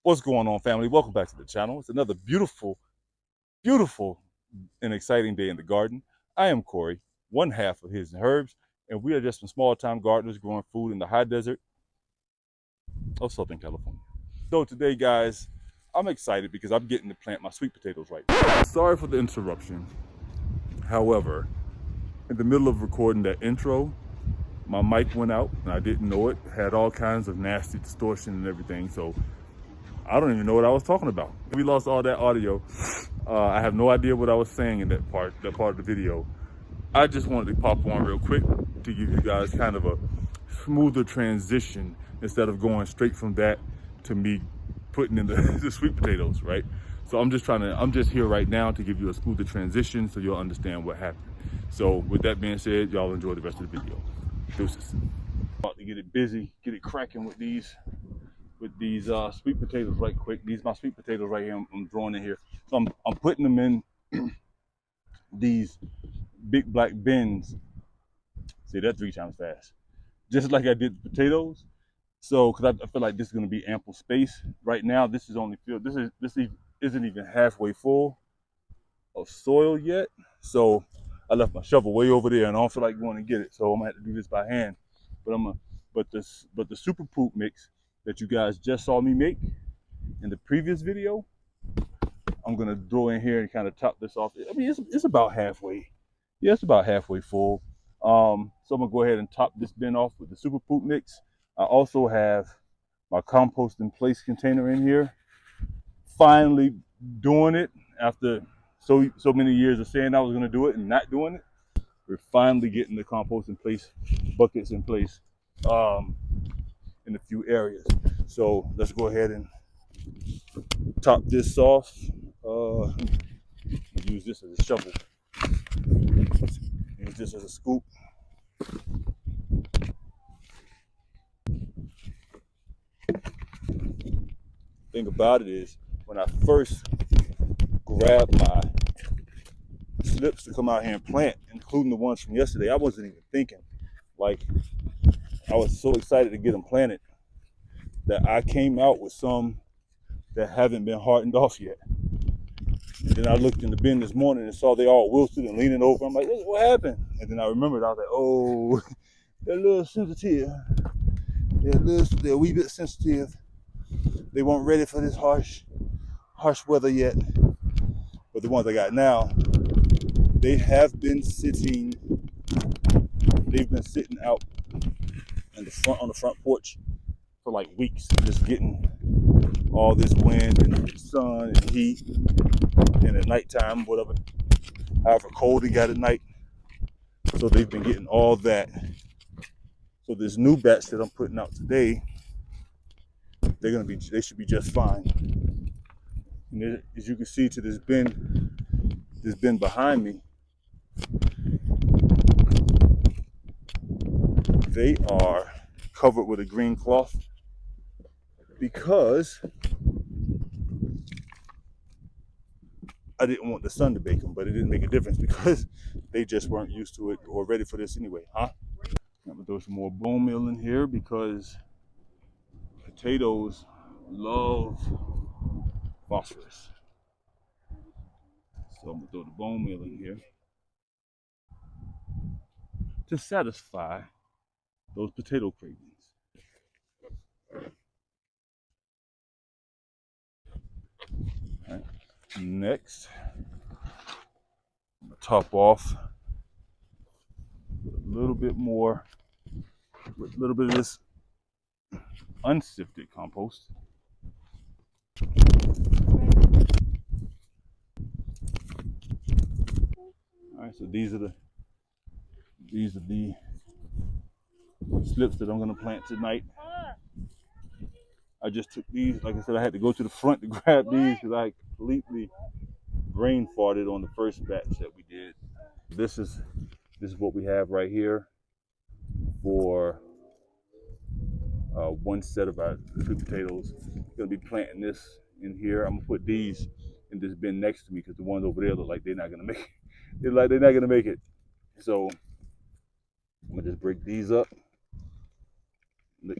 What's going on, family? Welcome back to the channel. It's another beautiful, beautiful, and exciting day in the garden. I am Corey, one half of HisHerbs, and we are just some small-time gardeners growing food in the high desert of Southern California. So today, guys, I'm excited because I'm getting to plant my sweet potatoes right now. Sorry for the interruption. However, in the middle of recording that intro, my mic went out and I didn't know it. Had all kinds of nasty distortion and everything, so I don't even know what I was talking about. We lost all that audio. I have no idea what I was saying in that part of the video. I just wanted to pop on real quick to give you guys kind of a smoother transition instead of going straight from that to me putting in the sweet potatoes, right? So I'm just here right now to give you a smoother transition so you'll understand what happened. So with that being said, y'all enjoy the rest of the video. Deuces. About to get it busy, get it cracking with these sweet potatoes right quick. These my sweet potatoes right here. I'm throwing in here. So I'm putting them in these big black bins. Say that 3 times fast. Just like I did the potatoes. So, because I feel like this is going to be ample space. Right now, this is only filled. This isn't even halfway full of soil yet. So, I left my shovel way over there, and I don't feel like going to get it. So I'm gonna have to do this by hand. But the super poop mix that you guys just saw me make in the previous video, I'm gonna throw in here and kind of top this off. I mean, it's about halfway. Yeah, it's about halfway full. So I'm gonna go ahead and top this bin off with the super poop mix. I also have my compost in place container in here. Finally doing it after so many years of saying I was gonna do it and not doing it. We're finally getting the compost in place, buckets in place, in a few areas. So let's go ahead and top this off. Use this as a shovel. Use this as a scoop. Thing about it is, when I first grabbed my slips to come out here and plant, including the ones from yesterday, I wasn't even thinking. Like, I was so excited to get them planted that I came out with some that haven't been hardened off yet. And then I looked in the bin this morning and saw they all wilted and leaning over. I'm like, what happened? And then I remembered, I was like, oh, they're a little sensitive. They're a wee bit sensitive. They weren't ready for this harsh weather yet. But the ones I got now, they have been sitting. They've been sitting out on the front porch for like weeks, just getting all this wind and sun and heat, and at nighttime, whatever, however cold it got at night. So they've been getting all that. So this new batch that I'm putting out today, they should be just fine. And as you can see to this bin behind me, they are covered with a green cloth because I didn't want the sun to bake them, but it didn't make a difference because they just weren't used to it or ready for this anyway, huh? I'm gonna throw some more bone meal in here because potatoes love phosphorus. So I'm gonna throw the bone meal in here to satisfy those potato cravings. All right. Next, I'm gonna top off with a little bit more, with a little bit of this unsifted compost. All right, so these are the slips that I'm gonna plant tonight. I just took these, like I said, I had to go to the front to grab these because I completely brain farted on the first batch that we did. This is what we have right here for one set of our sweet potatoes. I'm gonna be planting this in here. I'm gonna put these in this bin next to me because the ones over there look like they're not gonna make it. They're not gonna make it. So I'm gonna just break these up. Look,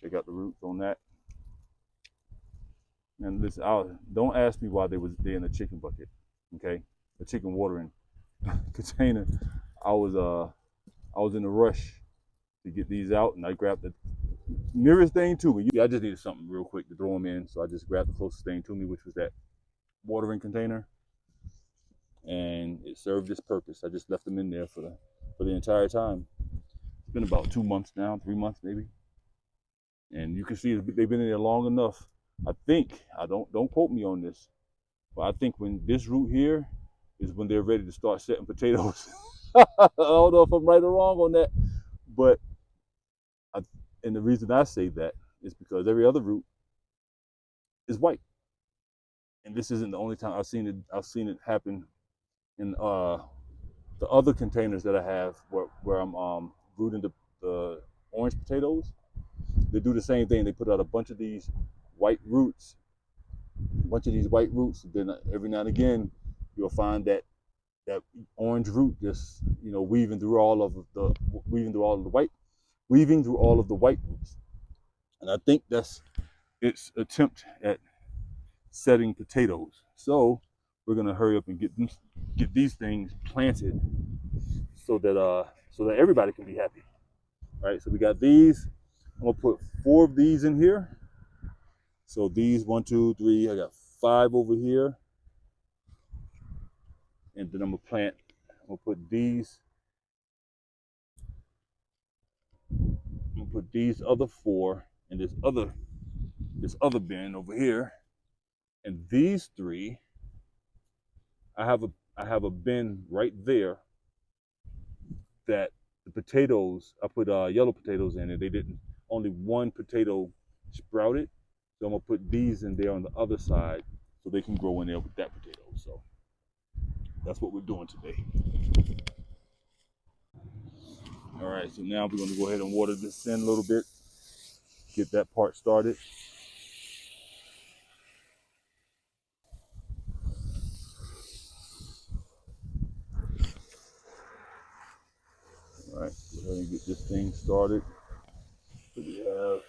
check out the roots on that. And listen, don't ask me why they in a chicken bucket, okay? A chicken watering container. I was in a rush to get these out, and I grabbed the nearest thing to me. I just needed something real quick to throw them in, so I just grabbed the closest thing to me, which was that watering container, and it served its purpose. I just left them in there for the entire time. It's been about 2 months now, 3 months maybe, and you can see they've been in there long enough. I think I don't quote me on this, but I think when this root here is when they're ready to start setting potatoes. I don't know if I'm right or wrong on that, but and the reason I say that is because every other root is white, and this isn't the only time I've seen it. I've seen it happen in the other containers that I have where I'm rooting the orange potatoes. They do the same thing. They put out a bunch of these white roots, Then every now and again, you'll find that orange root just weaving through all of the white roots. And I think that's its attempt at setting potatoes. So we're gonna hurry up and get these things planted so that everybody can be happy. All right, so we got these. I'm gonna put 4 of these in here. So these 1, 2, 3. I got 5 over here, and then I'm gonna put these. I'm gonna put these other 4 in this other bin over here, and these 3. I have a bin right there that the potatoes, I put yellow potatoes in it. They didn't, only 1 potato sprouted. So I'm gonna put these in there on the other side so they can grow in there with that potato. So that's what we're doing today. All right, so now we're gonna go ahead and water this in a little bit, get that part started. All right, go ahead and get this thing started. So we have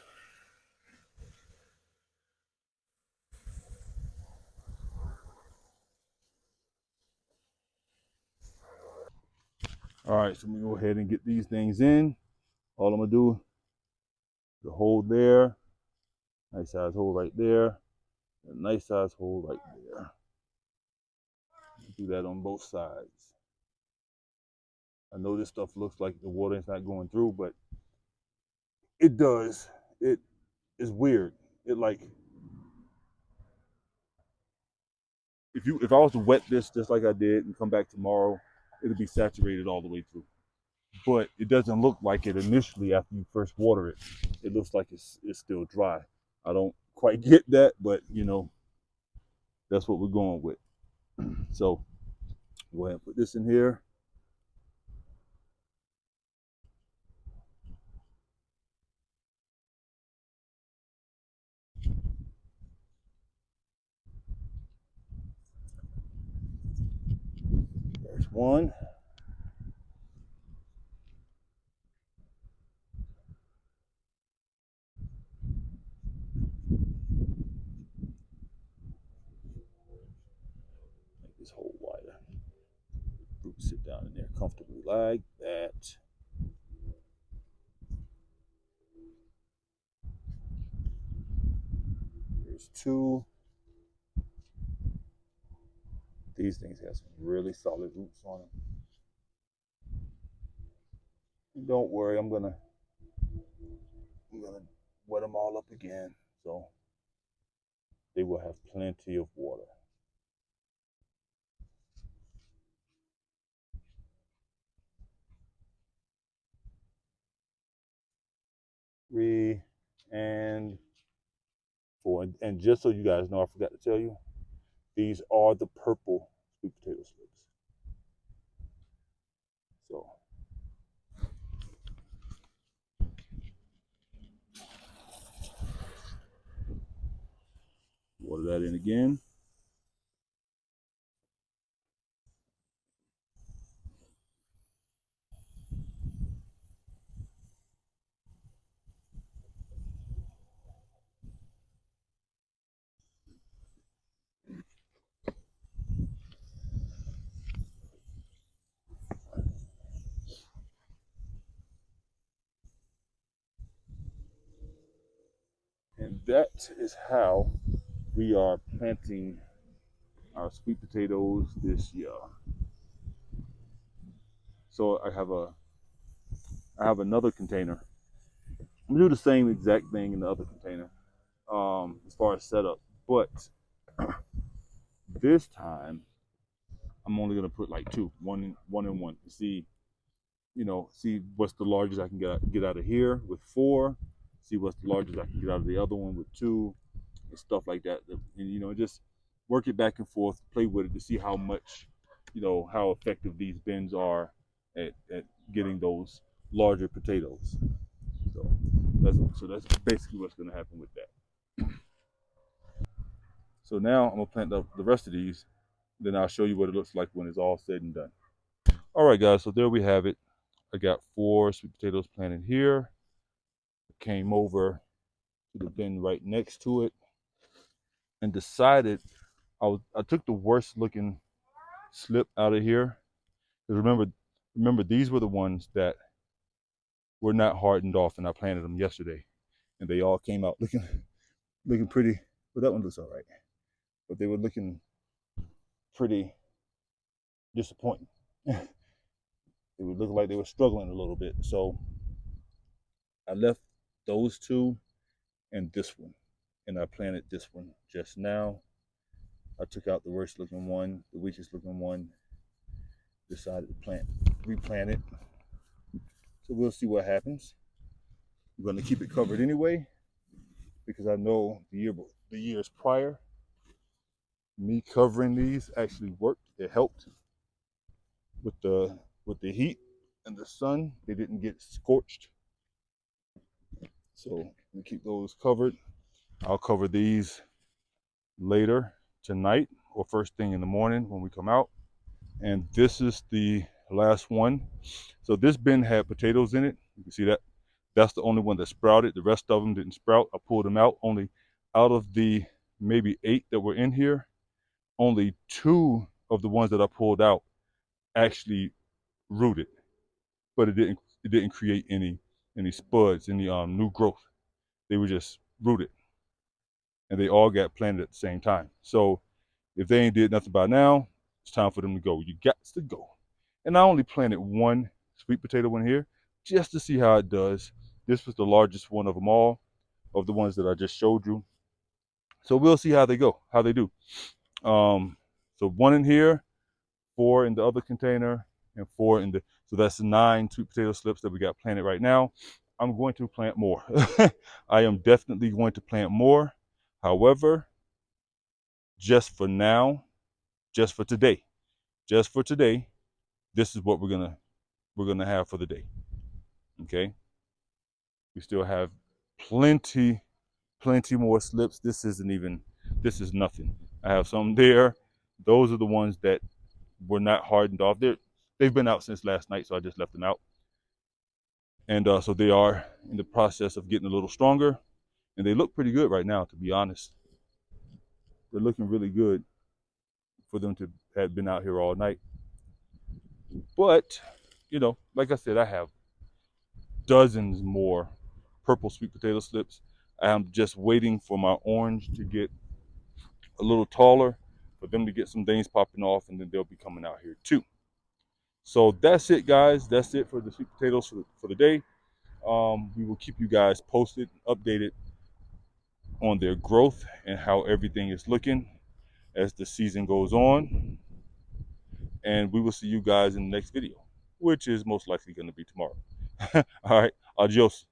all right, so we go ahead and get these things in. All I'm gonna do, the hole there, nice size hole right there, a nice size hole right there. Do that on both sides. I know this stuff looks like the water is not going through, but it does. It is weird. It like if I was to wet this just like I did and come back tomorrow, it'll be saturated all the way through. But it doesn't look like it initially after you first water it. It looks like it's still dry. I don't quite get that, but that's what we're going with. So go ahead and put this in here. There's one. Make this hole wider. Sit down in there comfortably like that. There's 2. These things have some really solid roots on them. And don't worry, I'm gonna wet them all up again, so they will have plenty of water. Three and 4. And just so you guys know, I forgot to tell you, these are the purple sweet potato slips. So water that in again. that is how we are planting our sweet potatoes this year. So I have another container. I'm gonna do the same exact thing in the other container, as far as setup. But this time I'm only gonna put like two, one and one to see, see what's the largest I can get out of here with four, see what's the largest I can get out of the other one with two, and stuff like that. And just work it back and forth, play with it to see how much, how effective these bins are at getting those larger potatoes. So that's basically what's going to happen with that. So now I'm gonna plant the rest of these. Then I'll show you what it looks like when it's all said and done. All right, guys. So there we have it. I got 4 sweet potatoes planted here. Came over to the bin right next to it and decided I took the worst looking slip out of here. Because remember these were the ones that were not hardened off, and I planted them yesterday, and they all came out looking pretty. But that one looks all right. But they were looking pretty disappointing. It would look like they were struggling a little bit. So I left those two and this one, and I planted this one just now. I took out the worst looking one, the weakest looking one, decided to replant it. So we'll see what happens. I'm going to keep it covered anyway, because I know the years prior, me covering these actually worked. It helped with the heat and the sun. They didn't get scorched. So we keep those covered. I'll cover these later tonight or first thing in the morning when we come out. And this is the last one. So this bin had potatoes in it. You can see that. That's the only one that sprouted. The rest of them didn't sprout. I pulled them out. Only out of the maybe 8 that were in here, only 2 of the ones that I pulled out actually rooted, but it didn't create any spuds, any new growth. They were just rooted, and they all got planted at the same time. So if they ain't did nothing by now, it's time for them to go. You got to go. And I only planted 1 sweet potato in here just to see how it does. This was the largest one of them all, of the ones that I just showed you. So we'll see how they go, how they do. So 1 in here, 4 in the other container, and 4 in the, so that's 9 sweet potato slips that we got planted right now. I'm going to plant more. I am definitely going to plant more. However, just for now, just for today, this is what we're gonna have for the day. Okay. We still have plenty more slips. This is nothing. I have some there. Those are the ones that were not hardened off. They've been out since last night, so I just left them out. And so they are in the process of getting a little stronger, and they look pretty good right now, to be honest. They're looking really good for them to have been out here all night. But, like I said, I have dozens more purple sweet potato slips. I'm just waiting for my orange to get a little taller, for them to get some things popping off, and then they'll be coming out here too. So that's it, guys. That's it for the sweet potatoes for the day. We will keep you guys posted, updated on their growth and how everything is looking as the season goes on. And we will see you guys in the next video, which is most likely going to be tomorrow. All right, adios.